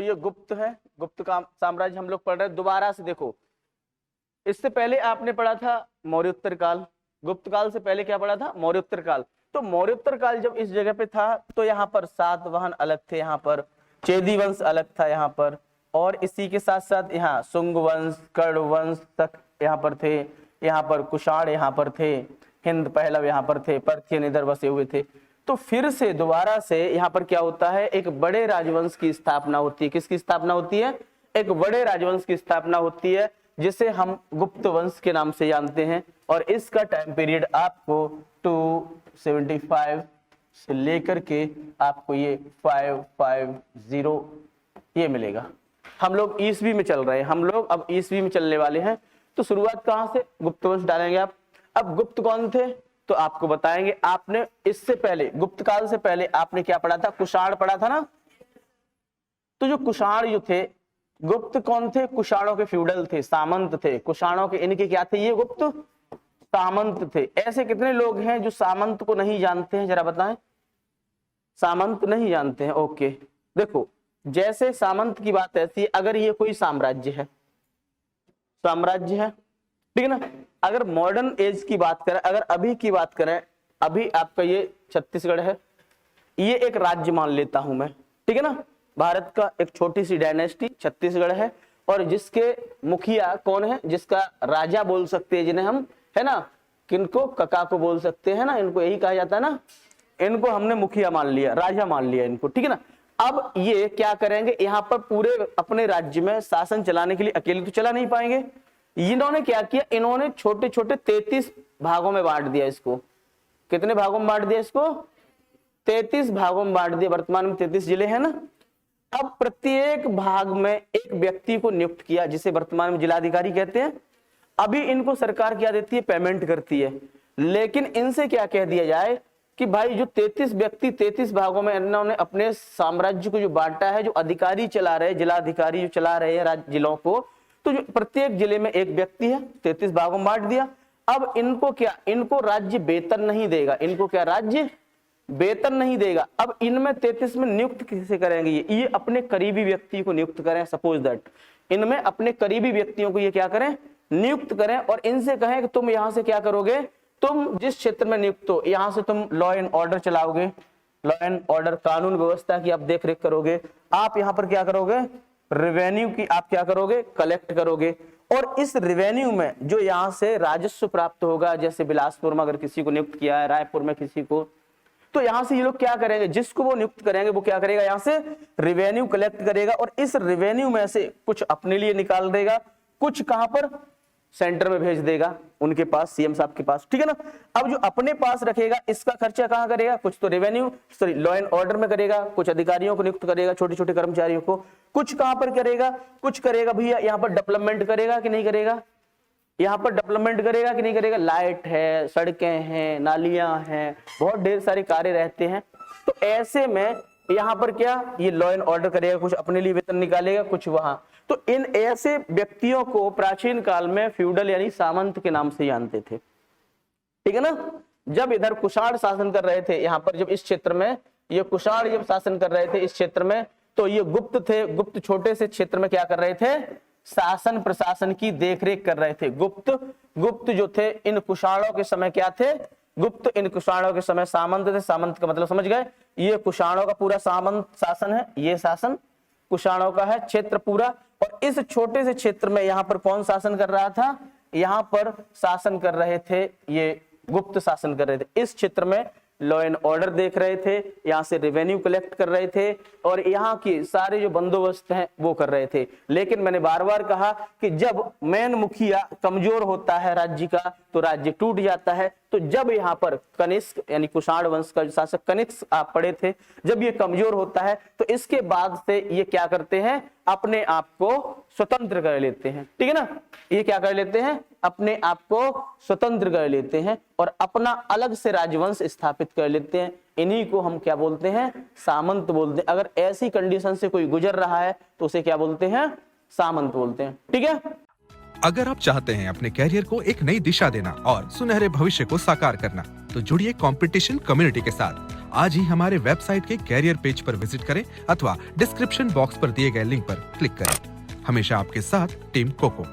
ये गुप्त है, गुप्त का साम्राज्य हम लोग पढ़ रहे हैं। दोबारा से देखो, इससे पहले आपने पढ़ा था मौर्योत्तर काल, गुप्त काल से पहले क्या पढ़ा था? मौर्योत्तर काल। तो मौर्योत्तर काल जब इस जगह पे था तो यहाँ पर सातवाहन अलग थे, यहाँ पर चेदी वंश अलग था यहाँ पर, और इसी के साथ साथ यहाँ शुंग वंश, कर्ण वंश तक यहाँ पर थे, यहाँ पर कुषाण यहाँ पर थे, हिंद पहलव यहाँ पर थे, पर्थियन इधर बसे हुए थे। तो फिर से दोबारा से यहाँ पर क्या होता है? एक बड़े राजवंश की स्थापना होती है। किसकी स्थापना होती है? एक बड़े राजवंश की स्थापना होती है, जिसे हम गुप्त वंश के नाम से जानते हैं। और इसका टाइम पीरियड आपको 275 से लेकर के आपको ये 550 ये मिलेगा। हम लोग ईसवी में चल रहे हैं, हम लोग अब ईसवी में चलने वाले हैं। तो शुरुआत कहां से? गुप्त वंश डालेंगे आप। अब गुप्त कौन थे तो आपको बताएंगे। आपने इससे पहले, गुप्त काल से पहले आपने क्या पढ़ा था? कुषाण पढ़ा था ना। तो जो कुषाण जो थे, गुप्त कौन थे? कुषाणों के फ्यूडल थे, सामंत थे। कुषाणों के इनके क्या थे? ये गुप्त सामंत थे। ऐसे कितने लोग हैं जो सामंत को नहीं जानते हैं? जरा बताएं। सामंत नहीं जानते हैं? ओके, देखो जैसे सामंत की बात ऐसी है, अगर ये कोई साम्राज्य है, साम्राज्य है, ठीक है ना। अगर मॉडर्न एज की बात करें, अगर अभी की बात करें, अभी आपका ये छत्तीसगढ़ है, ये एक राज्य मान लेता हूं मैं, ठीक है ना। भारत का एक छोटी सी डायनेस्टी छत्तीसगढ़ है, और जिसके मुखिया कौन है? जिसका राजा बोल सकते हैं जिन्हें हम, है ना, किनको? कका को बोल सकते हैं ना, इनको यही कहा जाता है ना। इनको हमने मुखिया मान लिया, राजा मान लिया इनको, ठीक है ना। अब ये क्या करेंगे? यहाँ पर पूरे अपने राज्य में शासन चलाने के लिए अकेले तो चला नहीं पाएंगे। इन्होंने क्या किया? इन्होंने छोटे छोटे 33 भागों में बांट दिया इसको। कितने भागों में बांट दिया इसको? 33 भागों में बांट दिया। वर्तमान में 33 जिले हैं ना। अब प्रत्येक भाग में एक व्यक्ति को नियुक्त किया, जिसे वर्तमान में जिलाधिकारी कहते हैं। अभी इनको सरकार क्या देती है? पेमेंट करती है। लेकिन इनसे क्या कह दिया जाए कि भाई जो 33 व्यक्ति 33 भागों में इन्होंने अपने साम्राज्य को जो बांटा है, जो अधिकारी चला रहे, जिलाधिकारी जो चला रहे हैं जिलों को, तो जो प्रत्येक जिले में एक व्यक्ति है, 33 भागों में बांट दिया। अब इनको क्या? इनको राज्य वेतन नहीं देगा। इनको क्या? राज्य वेतन नहीं देगा। अब इनमें 33 में नियुक्त किसे करेंगे? ये अपने करीबी व्यक्ति को नियुक्त करें। सपोज दैट इनमें अपने करीबी व्यक्तियों को ये क्या करें? नियुक्त करें, और इनसे कहें कि तुम यहां से क्या करोगे? तुम जिस क्षेत्र में नियुक्त हो, यहां से तुम लॉ एंड ऑर्डर चलाओगे, लॉ एंड ऑर्डर, कानून व्यवस्था की आप देख रेख करोगे। आप यहाँ पर क्या करोगे? रेवेन्यू की आप क्या करोगे? कलेक्ट करोगे। और इस रेवेन्यू में जो यहाँ से राजस्व प्राप्त होगा, जैसे बिलासपुर में अगर किसी को नियुक्त किया है, रायपुर में किसी को, तो यहां से ये लोग क्या करेंगे? जिसको वो नियुक्त करेंगे वो क्या करेगा? यहां से रेवेन्यू कलेक्ट करेगा, और इस रेवेन्यू में से कुछ अपने लिए निकाल देगा, कुछ कहां पर? सेंटर में भेज देगा, उनके पास, सीएम साहब के पास, ठीक है ना। अब जो अपने पास रखेगा, इसका खर्चा कहां करेगा? कुछ तो revenue, sorry, law and order में करेगा, कुछ अधिकारियों को नियुक्त करेगा, छोटे छोटे कर्मचारियों को। कुछ कहां पर करेगा? कुछ करेगा भैया यहाँ पर डेवलपमेंट करेगा कि नहीं करेगा? यहाँ पर डेवलपमेंट करेगा कि नहीं करेगा? लाइट है, सड़कें हैं, नालियां हैं, बहुत ढेर सारे कार्य रहते हैं। तो ऐसे में यहाँ पर क्या? ये लॉ एंड ऑर्डर करेगा, कुछ अपने लिए वेतन निकालेगा, कुछ वहां। तो इन ऐसे व्यक्तियों को प्राचीन काल में फ्यूडल यानी सामंत के नाम से जानते थे, ठीक है ना। जब इधर कुषाण शासन कर रहे थे, यहाँ पर जब इस क्षेत्र में ये कुषाण जब शासन कर रहे थे इस क्षेत्र में, तो ये गुप्त थे। गुप्त छोटे से क्षेत्र में क्या कर रहे थे? शासन प्रशासन की देखरेख कर रहे थे। गुप्त जो थे, इन कुषाणों के समय क्या थे? गुप्त। इन कुषाणों के समय सामंत थे। सामंत का मतलब समझ गए? ये कुषाणों का पूरा सामंत शासन है, ये शासन कुषाणों का है, क्षेत्र पूरा। और इस छोटे से क्षेत्र में यहाँ पर कौन शासन कर रहा था? यहाँ पर शासन कर रहे थे, ये गुप्त शासन कर रहे थे। इस क्षेत्र में लॉ एंड ऑर्डर देख रहे थे, यहाँ से रेवेन्यू कलेक्ट कर रहे थे, और यहाँ की सारे जो बंदोबस्त हैं वो कर रहे थे। लेकिन मैंने बार बार कहा कि जब मेन मुखिया कमजोर होता है राज्य का, तो राज्य टूट जाता है। तो जब यहाँ पर कनिष्क यानी कुषाण वंश का शासक कनिष्क आप पढ़े थे, जब ये कमजोर होता है तो इसके बाद से ये क्या करते हैं? अपने आप को स्वतंत्र कर लेते हैं, ठीक है ना। ये क्या कर लेते हैं? अपने आप को स्वतंत्र कर लेते हैं और अपना अलग से राजवंश स्थापित कर लेते हैं। इन्हीं को हम क्या बोलते हैं? सामंत बोलते हैं। अगर ऐसी कंडीशन से कोई गुजर रहा है तो उसे क्या बोलते हैं? सामंत बोलते हैं, ठीक है। अगर आप चाहते हैं अपने कैरियर को एक नई दिशा देना और सुनहरे भविष्य को साकार करना, तो जुड़िए कंपटीशन कम्युनिटी के साथ। आज ही हमारे वेबसाइट के कैरियर पेज पर विजिट करें अथवा डिस्क्रिप्शन बॉक्स पर दिए गए लिंक पर क्लिक करें। हमेशा आपके साथ टीम कोको।